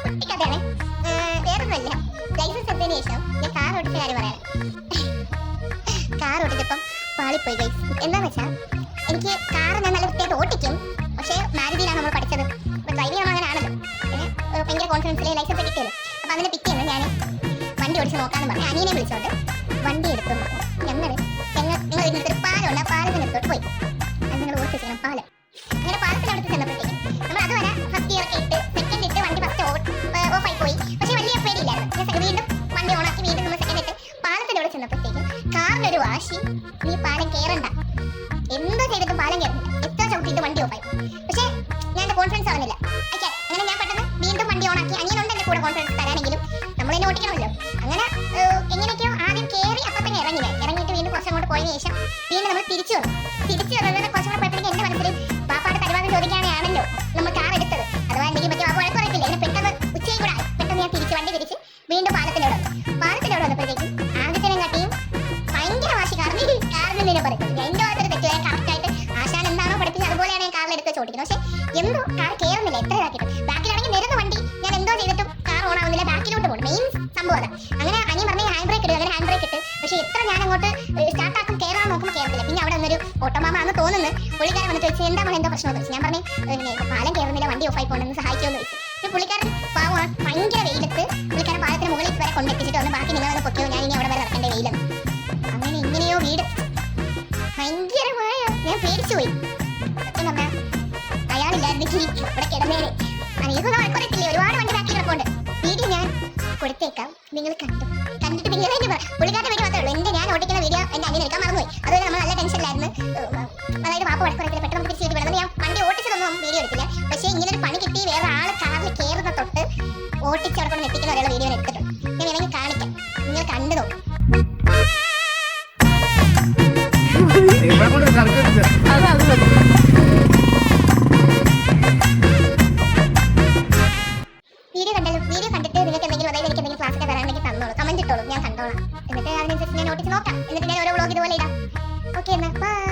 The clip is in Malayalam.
കുട്ടിക്കഥയാണ്. വേറൊന്നുമല്ല, ലൈസൻസ് എടുത്തതിന് ശേഷം ഞാൻ കാർ ഓടിച്ച കാര്യം പറയാം. കാർ ഓടിച്ചപ്പം പാളിപ്പോയി ഗൈസ്. എന്താന്ന് വെച്ചാൽ എനിക്ക് കാർ ഞാൻ നല്ല വൃത്തിയായിട്ട് ഓടിക്കും, പക്ഷേ മാരുതിയിലാണ് നമ്മൾ പഠിച്ചത്. അപ്പോൾ ഡ്രൈവ് ചെയ്യണം അങ്ങനെ ആണല്ലോ. പിന്നെ ഭയങ്കര കോൺഫിഡൻസിൽ ലൈസൻസ് കിട്ടിയല്ലോ. അപ്പോൾ അതിനെ പിറ്റേന്ന് ഞാൻ വണ്ടി ഓടിച്ച് നോക്കാമെന്ന് പറഞ്ഞു അനിയനെ വിളിച്ചോണ്ട് വണ്ടി എടുത്തു. ഞങ്ങൾ ഇതിനടുത്തൊരു പാലമുണ്ട്, ആ പാലത്തിനടുത്തോട്ട് പോയി. അത് നിങ്ങൾ ഓടിച്ച് ചെയ്യണം, പാലം. അങ്ങനെ പാലത്തിനടുത്ത് ചെന്നപ്പോഴത്തേക്കും നമ്മൾ അതുവരെ ഫസ്റ്റ് ഇയർ ഒക്കെ ഇട്ട് സെക്കൻഡ് ഇട്ട് വണ്ടി ഫസ്റ്റ് ഓഫായി പോയി. പക്ഷേ വലിയ പേടിയില്ലായിരുന്നു. വീണ്ടും വണ്ടി ഓണാക്കി വീണ്ടും നമ്മൾ സെക്കൻഡ് ഇട്ട് പാലത്തിൻ്റെ അവിടെ ചെന്നപ്പോഴത്തേക്കും കാറിനൊരു വാശി, നീ പാലം കയറണ്ട, എന്തോ ചെയ്തിട്ടും പാലം കയറുന്നില്ല. എത്ര ചവിട്ടിയിട്ട് വണ്ടി ഓഫായി. പക്ഷേ ഞാൻ എൻ്റെ കോൺഫിഡൻസ് ആവുന്നില്ല. ഓക്കെ, അങ്ങനെ ഞാൻ പെട്ടെന്ന് വീണ്ടും വണ്ടി ഓണാക്കി. അനിയനുണ്ട് എൻ്റെ കൂടെ കോൺഫിഡൻസ് തരാനെങ്കിലും, നമ്മളതിനെ ഓടിക്കണമല്ലോ. അങ്ങനെ എങ്ങനെയൊക്കെയോ ആദ്യം കയറി അപ്പം തന്നെ ഇറങ്ങിയിട്ട് വീണ്ടും കുറച്ചും കൂടെ പോയതിനു ശേഷം വീണ്ടും നമ്മൾ തിരിച്ചു വന്നത് കുറച്ചും കൂടെ പോയപ്പോഴത്തേക്ക് എൻ്റെ മനസ്സിൽ പാപ്പാട് പരിപാടി ചോദിക്കാനാണല്ലോ നമ്മൾ കാർ എടുത്തത്. അഥവാ എന്തെങ്കിലും പറ്റി പാപ്പ വഴക്കുറയത്തില്ല. എന്നെ പെട്ടെന്ന് ഉച്ചയും കൂടെ പെട്ടെന്ന് ഞാൻ വണ്ടി തിരിച്ച് വീണ്ടും പാലത്തിനോട് വന്നപ്പോഴത്തേക്കും ആദ്യത്തിനും കാട്ടിയും ഭയങ്കര വാശി കാറിൽ നിന്നെ പറയുന്നത്. എൻ്റെ ഭാഗത്തൊരു തെറ്റ്, ഞാൻ കറക്റ്റായിട്ട് ആശാൻ എന്താണോ പഠിപ്പിച്ചത് അതുപോലെയാണ് ഞാൻ കാറിൽ എടുത്ത് ചോദിക്കുന്നത്. പക്ഷേ എന്തോ കാർ കയറുന്നില്ല. എത്ര ഇതാക്കിയിട്ടും ബാക്കിലാണെങ്കിൽ നിരന്ന വണ്ടി ഞാൻ എന്തോ ചെയ്തിട്ടും കാർ ഓൺ ആവുന്നില്ല, ബാക്കിലോട്ട് പോകും. മെയിൻ സംഭവം അതാണ്. അങ്ങനെ അനിയൻ പറഞ്ഞ് ഹാൻഡ് ബ്രേക്ക് ഇടുക. അങ്ങനെ ഹാൻഡ് ബ്രേക്ക് ഇട്ട് പക്ഷേ എത്ര ഞാൻ അങ്ങോട്ട് സ്റ്റാർട്ടാക്കും കയറാൻ നോക്കുമ്പോൾ കയറത്തില്ല. പിന്നെ അവിടെ വന്നൊരു ഓട്ടോമാമ ആണെന്ന് തോന്നുന്നു. പുള്ളിക്കാരൻ വന്നിട്ട് ചോദിച്ചു എന്താണ് എന്തോ പ്രശ്നമെന്ന് ചോദിച്ചു. ഞാൻ പറഞ്ഞു പാലം കയറുന്നില്ല, വണ്ടി ഓഫായി പോകണമെന്ന് സഹായിക്കുമെന്ന് ചോദിച്ചു. പിന്നെ പുള്ളിക്കാരൻ പാവമാണ്, ഭയങ്കര വെയിലത്ത് പുള്ളിക്കാരൻ പാലത്തിന് മുകളിൽ വരെ കൊണ്ടെത്തിച്ചിട്ട് വന്ന് ബാക്കി നിങ്ങളൊന്ന് പൊക്കിയോ, ഞാൻ ഇനി അവിടെ വരെ നടക്കേണ്ട വെയിലെന്ന്. അങ്ങനെ ഇങ്ങനെയോ വീട് ഭയങ്കരമായ ഞാൻ പേടിച്ചു പോയി. സത്യം പറഞ്ഞാൽ അയാളില്ലായിരുന്നെങ്കിൽ ഇവിടെ കിടന്നേനെ. അനീകൊന്നും വഴക്കുറയത്തില്ലേ, ഒരുപാട് വണ്ടി ബാക്കി കിടപ്പുണ്ട്. വീഡിയോ ഞാൻ കൊടുത്തേക്കാം, നിങ്ങൾ കണ്ടിട്ട് നിങ്ങൾ തന്നെ പുള്ളിക്കാരുടെ വീഡിയോ മാത്രമേ ഉള്ളൂ. ഞാൻ ഓടിക്കുന്ന വീഡിയോ എൻ്റെ അനിയൻ എടുക്കാൻ മറന്നുപോയി. അതുപോലെ നമ്മൾ നല്ല ടെൻഷനിലായിരുന്നു. അതായത് പാപ്പ വഴക്കുറയത്തില്ല, പെട്ടെന്ന് നമുക്ക് തിരിച്ച് വീട്ടിൽ വേണം. ഞാൻ വണ്ടി ഓടിച്ചതൊന്നും വീഡിയോ എടുത്തില്ല. പക്ഷേ ഇങ്ങനെ ഒരു പണി കിട്ടി വേറെ ആൾ കാറിൽ കയറുന്ന തൊട്ട് ഓട്ടിച്ച് അവിടെ കൊണ്ട് എത്തിക്കുന്ന ഒരാളെ വീഡിയോ എടുത്തിട്ടുണ്ട്. ഞാൻ വേണമെങ്കിൽ കാണിക്കാം, നിങ്ങൾ കണ്ടു നോക്കും. വീഡിയോ കണ്ടല്ലോ. വീഡിയോ കണ്ടിട്ട് നിങ്ങൾക്ക് എന്തെങ്കിലും അതായത് എനിക്ക് എന്തെങ്കിലും ക്ലാസ്സൊക്കെ തരാണെങ്കിൽ തന്നോളൂ, കമന്റ് ഇട്ടോളൂ, ഞാൻ കണ്ടോളാം. എന്നിട്ട് അതിനനുസരിച്ച് ഞാൻ ഓടിച്ച് നോക്കാം. എന്നിട്ട് ഞാൻ ഓരോ വ്ളോഗ് ഇതുപോലെ ഇടാം. ഓക്കെ, എന്നാൽ ബൈ.